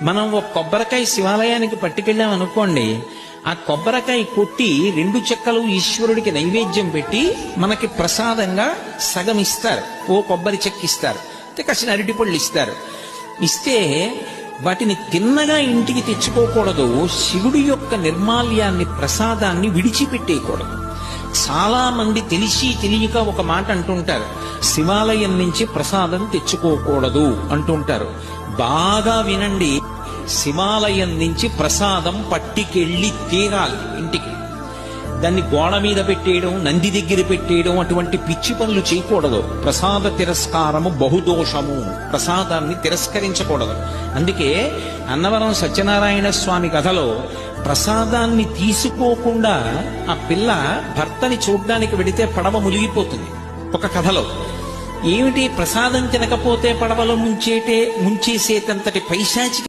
మనం ఒక కొబ్బరికాయ శివాలయానికి పట్టుకెళ్ళాం అనుకోండి, ఆ కొబ్బరికాయ కొట్టి 2 చెక్కలు ఈశ్వరుడికి నైవేద్యం పెట్టి మనకి ప్రసాదంగా సగం ఇస్తారు. ఓ కొబ్బరి చెక్క ఇస్తారు, కాసిన అరటిపళ్ళు ఇస్తారు. ఇస్తే వాటిని తిన్నగా ఇంటికి తెచ్చుకోకూడదు. శివుడి యొక్క నిర్మాల్యాన్ని, ప్రసాదాన్ని విడిచిపెట్టేయకూడదు. చాలా మంది తెలిసి తెలియక ఒక మాట అంటుంటారు, శివాలయం నుంచి ప్రసాదం తెచ్చుకోకూడదు అంటుంటారు. బాగా వినండి, శివాలయం నుంచి ప్రసాదం పట్టికెళ్ళి తీరాలి ఇంటికి. దాన్ని గోడ మీద పెట్టేయడం, నంది దగ్గర పెట్టేయడం, అటువంటి పిచ్చి పనులు చేయకూడదు. ప్రసాద తిరస్కారము బహుదోషము. ప్రసాదాన్ని తిరస్కరించకూడదు. అందుకే అన్నవరం సత్యనారాయణ స్వామి కథలో ప్రసాదాన్ని తీసుకోకుండా ఆ పిల్ల భర్తని చూడ్డానికి వెడితే పడవ మునిగిపోతుంది. ఒక కథలో ఏమిటి, ప్రసాదం తినకపోతే పడవలో ముంచేసేటంతటి పైశాచిక